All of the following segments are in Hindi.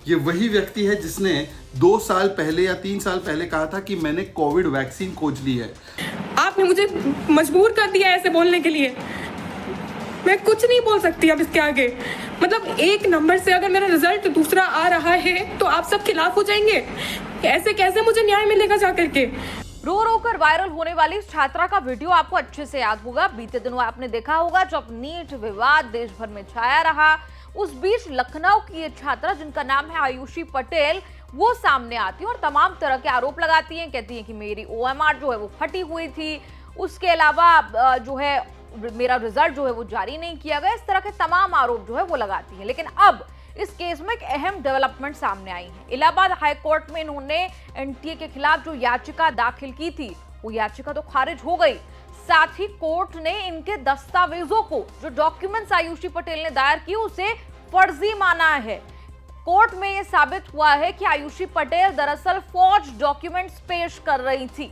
ये वही व्यक्ति है जिसने 2 साल पहले या 3 साल पहले कहा था कि मैंने कोविड वैक्सीन खोज ली है। आपने मुझे मजबूर कर दिया ऐसे बोलने के लिए। मैं कुछ नहीं बोल सकती अब इसके आगे। मतलब एक नंबर से अगर मेरा रिजल्ट दूसरा आ रहा है तो आप सब खिलाफ हो जाएंगे। ऐसे कैसे मुझे न्याय मिलेगा जाकर के? रो रो कर वायरल होने वाली इस छात्रा का वीडियो आपको अच्छे से याद होगा। बीते दिनों आपने देखा होगा जब नीट विवाद देश भर में छाया रहा, उस बीच लखनऊ की ये छात्रा जिनका नाम है आयुषी पटेल, वो सामने आती है और तमाम तरह के आरोप लगाती हैं। कहती हैं कि मेरी OMR जो है वो फटी हुई थी, उसके अलावा जो है मेरा रिजल्ट जो है वो जारी नहीं किया गया। इस तरह के तमाम आरोप जो है वो लगाती हैं। लेकिन अब इस केस में एक अहम डेवलपमेंट सामने आई है। इलाहाबाद हाई कोर्ट में इन्होंने NTA के खिलाफ जो याचिका दाखिल की थी, वो याचिका तो खारिज हो गई। साथ ही कोर्ट ने इनके दस्तावेजों को, जो डॉक्यूमेंट्स आयुषी पटेल ने दायर किए, उसे फर्जी माना है। कोर्ट में यह साबित हुआ है कि आयुषी पटेल दरअसल फॉर्ज डॉक्यूमेंट्स पेश कर रही थी।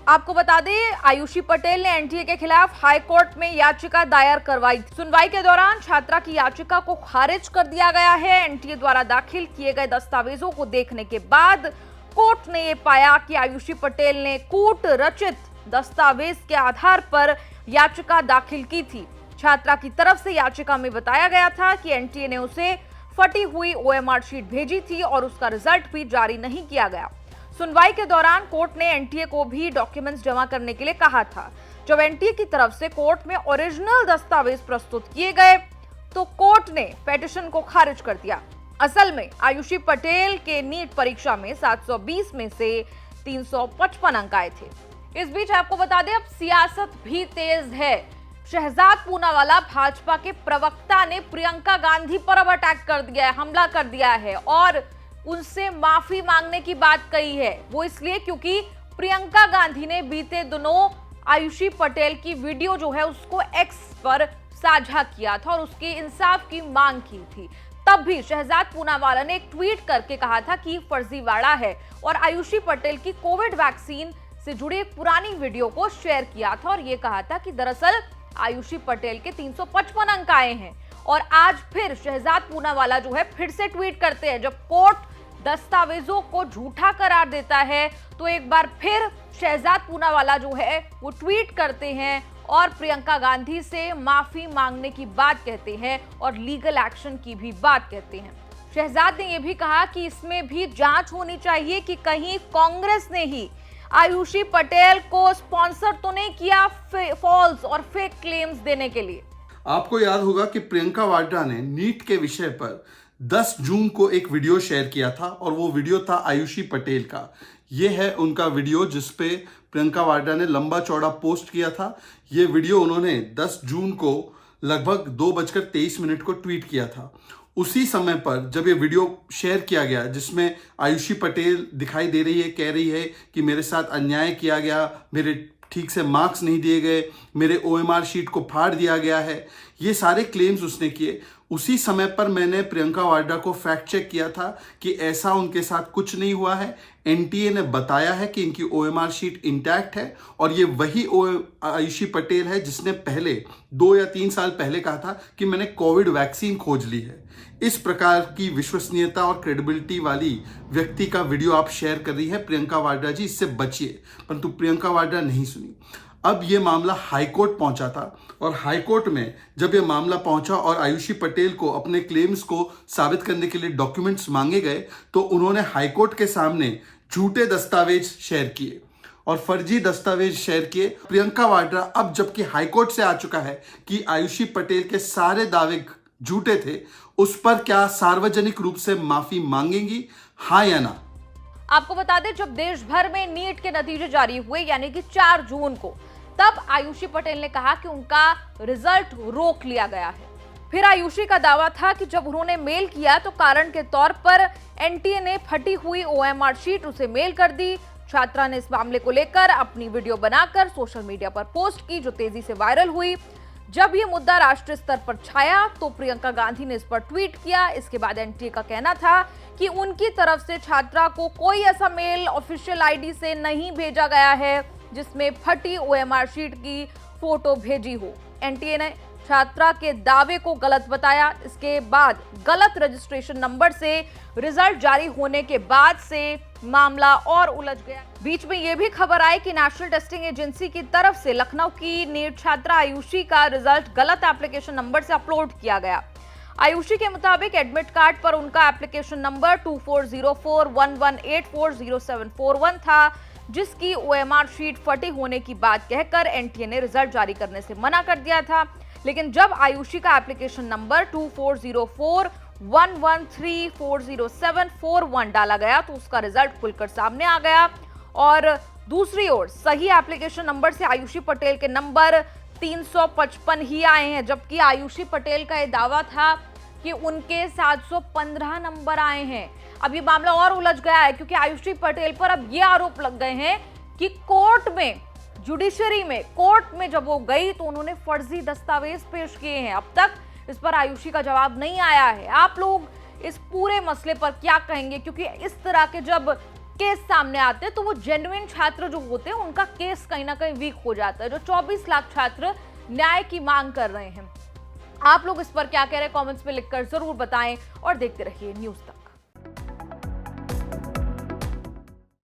आपको बता दें, आयुषी पटेल ने NTA के खिलाफ हाई कोर्ट में याचिका दायर करवाई थी। सुनवाई के दौरान छात्रा की याचिका को खारिज कर दिया गया है। NTA द्वारा दाखिल किए गए दस्तावेजों को देखने के बाद कोर्ट ने यह पाया कि आयुषी पटेल ने कूट रचित दस्तावेज के आधार पर याचिका दाखिल की थी। छात्रा की तरफ से याचिका में बताया गया था कि NTA ने उसे फटी हुई OMR शीट भेजी थी और उसका रिजल्ट भी जारी नहीं किया गया। सुनवाई के दौरान कोर्ट ने NTA को भी डॉक्यूमेंट्स जमा करने के लिए कहा था। जब NTA की तरफ से कोर्ट में ओरिजिनल दस्तावेज प्रस्तुत किए गए तो कोर्ट ने पिटीशन को खारिज कर दिया। असल में आयुषी पटेल के नीट परीक्षा में 720 में से 355 अंक आए थे। इस बीच आपको बता दें, अब सियासत भी तेज है। शहजाद पूनावाला भाजपा के प्रवक्ता ने प्रियंका गांधी पर अब अटैक कर दिया है, हमला कर दिया है और उनसे माफी मांगने की बात कही है। वो इसलिए क्योंकि प्रियंका गांधी ने बीते दिनों आयुषी पटेल की वीडियो जो है उसको X पर साझा किया था और उसकी इंसाफ की मांग की थी। तब भी शहजाद पूनावाला ने एक ट्वीट करके कहा था कि फर्जीवाड़ा है और आयुषी पटेल की कोविड वैक्सीन से जुड़ी एक पुरानी वीडियो को शेयर किया था और ये कहा था कि दरअसल आयुषी पटेल के 355 अंक आए हैं। और आज फिर शहजाद पूनावाला जो है फिर से ट्वीट करते हैं। जब कोर्ट दस्तावेजों को झूठा करार देता है तो एक बार फिर शहजाद पूनावाला जो है वो ट्वीट करते हैं और प्रियंका गांधी से माफी मांगने की बात कहते हैं और लीगल एक्शन की भी बात कहते हैं। शहजाद ने यह भी कहा कि इसमें भी जांच होनी चाहिए कि कहीं कांग्रेस ने ही आयुषी पटेल को स्पॉन्सर तो नहीं किया फॉल्स और फेक क्लेम्स देने के लिए। आपको याद होगा कि प्रियंका वाड्रा ने नीट के विषय पर 10 जून को एक वीडियो शेयर किया था और वो वीडियो था आयुषी पटेल का। ये है उनका वीडियो जिस पे प्रियंका वाड्रा ने लंबा चौड़ा पोस्ट किया था। ये वीडियो उन्होंने 10 जून को लगभग 2:23 को ट्वीट किया था। उसी समय पर जब ये वीडियो शेयर किया गया जिसमें आयुषी पटेल दिखाई दे रही है, कह रही है कि मेरे साथ अन्याय किया गया, मेरे ठीक से मार्क्स नहीं दिए गए, मेरे OMR शीट को फाड़ दिया गया है, ये सारे क्लेम्स उसने किए। उसी समय पर मैंने प्रियंका वाड्रा को फैक्ट चेक किया था कि ऐसा उनके साथ कुछ नहीं हुआ है। NTA ने बताया है कि इनकी OMR शीट इंटैक्ट है और ये वही आयुषी पटेल है जिसने पहले 2 या 3 साल पहले कहा था कि मैंने कोविड वैक्सीन खोज ली है। इस प्रकार की विश्वसनीयता और क्रेडिबिलिटी वाली व्यक्ति का वीडियो आप शेयर कर रही है प्रियंका वाड्रा जी, इससे बचिए। परंतु प्रियंका वाड्रा नहीं सुनी। अब ये मामला हाईकोर्ट पहुंचा था और हाईकोर्ट में जब ये मामला पहुंचा और आयुषी पटेल को अपने क्लेम्स को साबित करने के लिए डॉक्यूमेंट्स मांगे गए तो उन्होंने हाईकोर्ट के सामने झूठे दस्तावेज शेयर किए और फर्जी दस्तावेज शेयर किए। प्रियंका वाड्रा अब जबकि हाईकोर्ट से आ चुका है कि आयुषी पटेल के सारे दावे झूठे थे, उस पर क्या सार्वजनिक रूप से माफी मांगेंगी, हाँ या ना? आपको बता दें, जब देश भर में नीट के नतीजे जारी हुए यानी कि 4 जून को, तब आयुषी पटेल ने कहा कि उनका रिजल्ट रोक लिया गया है। फिर आयुषी का दावा था कि जब उन्होंने मेल किया तो कारण के तौर पर NTA ने फटी हुई OMR शीट उसे मेल कर दी। छात्रा ने इस मामले को लेकर अपनी वीडियो बनाकर सोशल मीडिया पर पोस्ट की जो तेजी से वायरल हुई। जब ये मुद्दा राष्ट्रीय स्तर पर छाया तो प्रियंका गांधी ने इस पर ट्वीट किया। इसके बाद NTA का कहना था कि उनकी तरफ से छात्रा को कोई ऐसा मेल ऑफिशियल ID से नहीं भेजा गया है जिसमें फटी OMR शीट की फोटो भेजी हो। NTA ने छात्रा के दावे को गलत बताया। इसके बाद गलत रजिस्ट्रेशन नंबर से रिजल्ट जारी होने के बाद से मामला और उलझ गया। बीच में यह भी खबर आई कि नेशनल टेस्टिंग एजेंसी की तरफ से लखनऊ की नीट छात्रा आयुषी का रिजल्ट गलत एप्लीकेशन नंबर से अपलोड किया गया। आयुषी के मुताबिक एडमिट कार्ड पर उनका एप्लीकेशन नंबर 240411840741 था, जिसकी OMR शीट फटी होने की बात कहकर NTA ने रिजल्ट जारी करने से मना कर दिया था। लेकिन जब आयुषी का एप्लीकेशन नंबर 240411340741 डाला गया तो उसका रिजल्ट खुलकर सामने आ गया। और दूसरी ओर सही एप्लीकेशन नंबर से आयुषी पटेल के नंबर 355 ही आए हैं, जबकि आयुषी पटेल का यह दावा था कि उनके 715 नंबर आए हैं। अब ये मामला और उलझ गया है क्योंकि आयुषी पटेल पर अब ये आरोप लग गए हैं कि कोर्ट में, जुडिशरी में, कोर्ट में जब वो गई तो उन्होंने फर्जी दस्तावेज पेश किए हैं। अब तक इस पर आयुषी का जवाब नहीं आया है। आप लोग इस पूरे मसले पर क्या कहेंगे? क्योंकि इस तरह के जब केस सामने आते हैं तो वो जेन्युइन छात्र जो होते हैं उनका केस कहीं ना कहीं वीक हो जाता है, जो 24 लाख छात्र न्याय की मांग कर रहे हैं। आप लोग इस पर क्या कह रहे हैं? कमेंट्स में लिखकर जरूर बताएं और देखते रहिए न्यूज़ तक।